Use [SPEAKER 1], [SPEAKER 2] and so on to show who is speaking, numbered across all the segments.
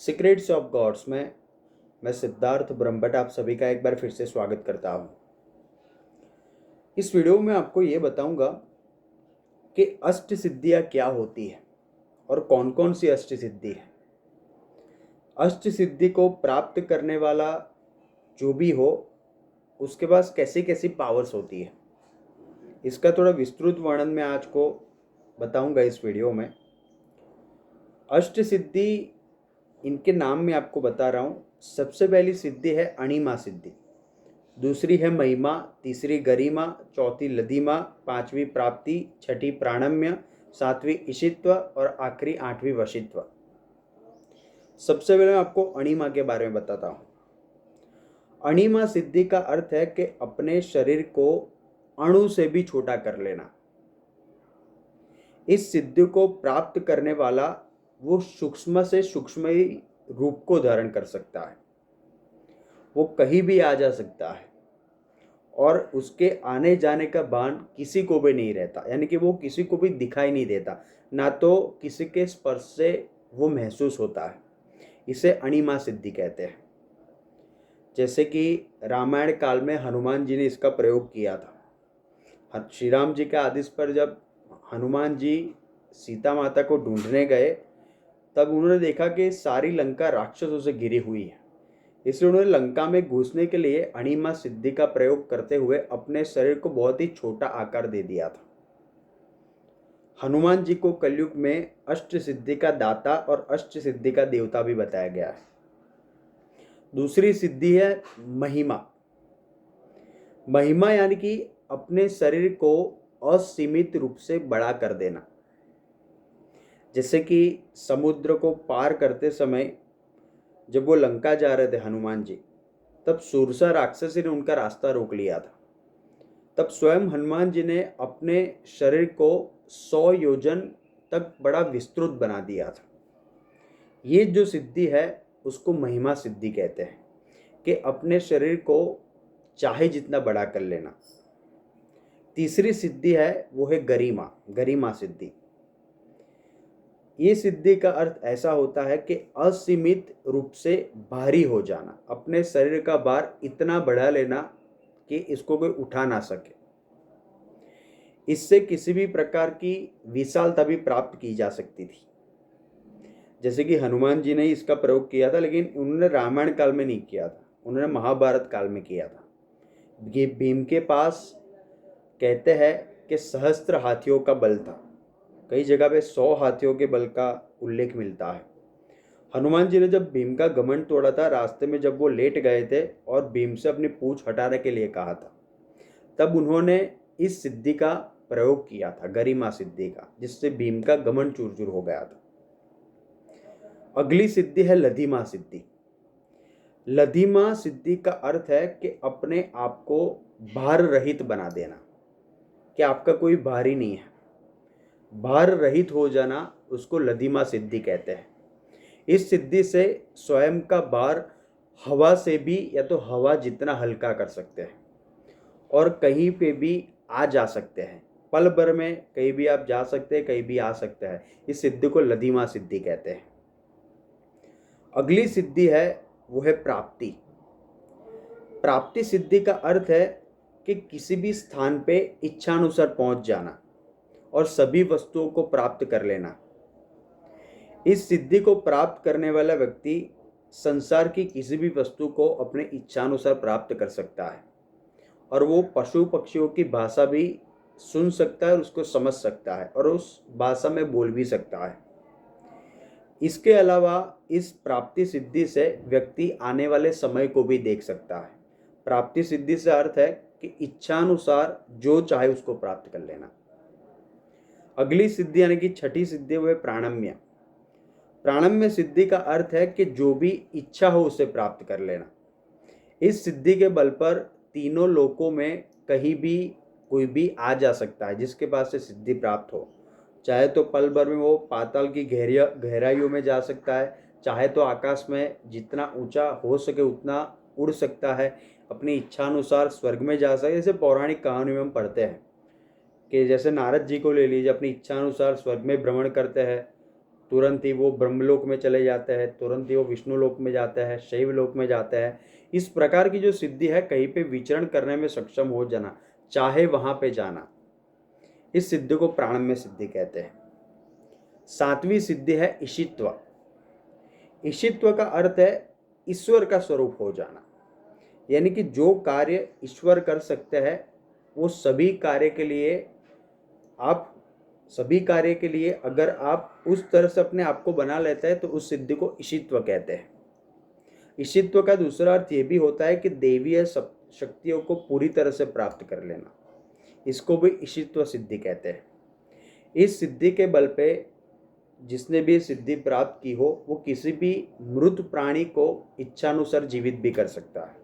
[SPEAKER 1] Secrets of God's में मैं सिद्धार्थ ब्रह्मभट्ट आप सभी का एक बार फिर से स्वागत करता हूँ। इस वीडियो में आपको ये बताऊंगा कि अष्ट सिद्धियाँ क्या होती है और कौन कौन सी अष्ट सिद्धि है। अष्ट सिद्धि को प्राप्त करने वाला जो भी हो उसके पास कैसी कैसी पावर्स होती है, इसका थोड़ा विस्तृत वर्णन मैं आज को बताऊंगा इस वीडियो में। अष्ट सिद्धि, इनके नाम मैं आपको बता रहा हूँ। सबसे पहली सिद्धि है अणिमा सिद्धि, दूसरी है महिमा, तीसरी गरिमा, चौथी लधिमा, पांचवी प्राप्ति, छठी प्राणम्य, सातवीं ईशित्व और आखिरी आठवीं वशित्व। सबसे पहले मैं आपको अणिमा के बारे में बताता हूँ। अणिमा सिद्धि का अर्थ है कि अपने शरीर को अणु से भी छोटा कर लेना। इस सिद्धि को प्राप्त करने वाला वो सूक्ष्म से सूक्ष्म रूप को धारण कर सकता है। वो कहीं भी आ जा सकता है और उसके आने जाने का भान किसी को भी नहीं रहता, यानी कि वो किसी को भी दिखाई नहीं देता, ना तो किसी के स्पर्श से वो महसूस होता है। इसे अणिमा सिद्धि कहते हैं। जैसे कि रामायण काल में हनुमान जी ने इसका प्रयोग किया था। श्री राम जी के आदेश पर जब हनुमान जी सीता माता को ढूंढने गए तब उन्होंने देखा कि सारी लंका राक्षसों से घिरी हुई है। इसलिए उन्होंने लंका में घुसने के लिए अणिमा सिद्धि का प्रयोग करते हुए अपने शरीर को बहुत ही छोटा आकार दे दिया था। हनुमान जी को कलयुग में अष्ट सिद्धि का दाता और अष्ट सिद्धि का देवता भी बताया गया है। दूसरी सिद्धि है महिमा। महिमा यानी कि अपने शरीर को असीमित रूप से बड़ा कर देना। जैसे कि समुद्र को पार करते समय जब वो लंका जा रहे थे हनुमान जी, तब सुरसा राक्षसी ने उनका रास्ता रोक लिया था। तब स्वयं हनुमान जी ने अपने शरीर को 100 योजन तक बड़ा विस्तृत बना दिया था। ये जो सिद्धि है उसको महिमा सिद्धि कहते हैं कि अपने शरीर को चाहे जितना बड़ा कर लेना। तीसरी सिद्धि है वो है गरिमा, गरिमा सिद्धि। ये सिद्धि का अर्थ ऐसा होता है कि असीमित रूप से भारी हो जाना, अपने शरीर का भार इतना बढ़ा लेना कि इसको कोई उठा ना सके। इससे किसी भी प्रकार की विशालता भी प्राप्त की जा सकती थी। जैसे कि हनुमान जी ने इसका प्रयोग किया था, लेकिन उन्होंने रामायण काल में नहीं किया था, उन्होंने महाभारत काल में किया था। ये भीम के पास कहते हैं कि सहस्त्र हाथियों का बल था। कई जगह पे 100 हाथियों के बल का उल्लेख मिलता है। हनुमान जी ने जब भीम का घमंड तोड़ा था, रास्ते में जब वो लेट गए थे और भीम से अपनी पूंछ हटाने के लिए कहा था, तब उन्होंने इस सिद्धि का प्रयोग किया था, गरिमा सिद्धि का, जिससे भीम का घमंड चूर चूर हो गया था। अगली सिद्धि है लधिमा सिद्धि। लधिमा सिद्धि का अर्थ है कि अपने आप को भार रहित बना देना, कि आपका कोई भार ही नहीं है। भार रहित हो जाना उसको लधिमा सिद्धि कहते हैं। इस सिद्धि से स्वयं का भार हवा से भी या तो हवा जितना हल्का कर सकते हैं और कहीं पे भी आ जा सकते हैं। पल भर में कहीं भी आप जा सकते हैं, कहीं भी आ सकते हैं। इस सिद्धि को लधिमा सिद्धि कहते हैं। अगली सिद्धि है वो है प्राप्ति। प्राप्ति सिद्धि का अर्थ है कि किसी भी स्थान पे इच्छानुसार पहुंच जाना और सभी वस्तुओं को प्राप्त कर लेना। इस सिद्धि को प्राप्त करने वाला व्यक्ति संसार की किसी भी वस्तु को अपने इच्छानुसार प्राप्त कर सकता है और वो पशु पक्षियों की भाषा भी सुन सकता है और उसको समझ सकता है और उस भाषा में बोल भी सकता है। इसके अलावा इस प्राप्ति सिद्धि से व्यक्ति आने वाले समय को भी देख सकता है। प्राप्ति सिद्धि से अर्थ है कि इच्छानुसार जो चाहे उसको प्राप्त कर लेना। अगली सिद्धि यानी कि छठी सिद्धि वो है प्राणम्य। प्राणम्य सिद्धि का अर्थ है कि जो भी इच्छा हो उसे प्राप्त कर लेना। इस सिद्धि के बल पर तीनों लोकों में कहीं भी कोई भी आ जा सकता है जिसके पास से सिद्धि प्राप्त हो। चाहे तो पल भर में वो पाताल की गहराइयों में जा सकता है, चाहे तो आकाश में जितना ऊंचा हो सके उतना उड़ सकता है, अपनी इच्छानुसार स्वर्ग में जा सकता है। जैसे पौराणिक कहानी में हम पढ़ते हैं कि जैसे नारद जी को ले लीजिए, अपनी इच्छानुसार स्वर्ग में भ्रमण करते हैं तुरंत ही वो ब्रह्मलोक में चले जाता है, तुरंत ही वो विष्णु लोक में जाता है, शैव लोक में जाता है। इस प्रकार की जो सिद्धि है, कहीं पे विचरण करने में सक्षम हो जाना, चाहे वहां पे जाना, इस सिद्धि को प्राण में सिद्धि कहते हैं। सातवीं सिद्धि है ईशित्व। ईशित्व का अर्थ है ईश्वर का स्वरूप हो जाना, यानी कि जो कार्य ईश्वर कर सकते हैं वो सभी कार्य के लिए अगर आप उस तरह से अपने आप को बना लेते हैं तो उस सिद्धि को ईशित्व कहते हैं। ईशित्व का दूसरा अर्थ ये भी होता है कि देवीय शक्तियों को पूरी तरह से प्राप्त कर लेना, इसको भी ईशित्व सिद्धि कहते हैं। इस सिद्धि के बल पे जिसने भी सिद्धि प्राप्त की हो वो किसी भी मृत प्राणी को इच्छानुसार जीवित भी कर सकता है,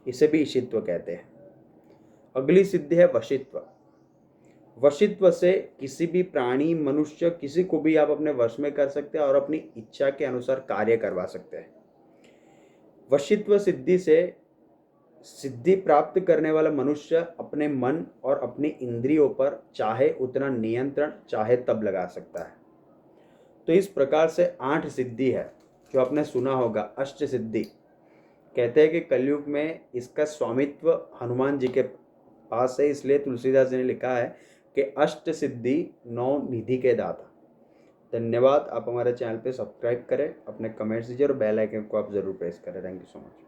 [SPEAKER 1] इसे भी ईशित्व कहते हैं। अगली सिद्धि है वशित्व। वशित्व से किसी भी प्राणी, मनुष्य, किसी को भी आप अपने वश में कर सकते हैं और अपनी इच्छा के अनुसार कार्य करवा सकते हैं। वशित्व सिद्धि से सिद्धि प्राप्त करने वाला मनुष्य अपने मन और अपनी इंद्रियों पर चाहे उतना नियंत्रण चाहे तब लगा सकता है। तो इस प्रकार से 8 सिद्धि है जो आपने सुना होगा, अष्ट सिद्धि। कहते हैं कि कलयुग में इसका स्वामित्व हनुमान जी के पास है, इसलिए तुलसीदास जी ने लिखा है कि अष्ट सिद्धि 9 निधि के दाता। धन्यवाद। आप हमारे चैनल पे सब्सक्राइब करें, अपने कमेंट्स दीजिए और बेल आइकन को आप जरूर प्रेस करें। Thank you so much.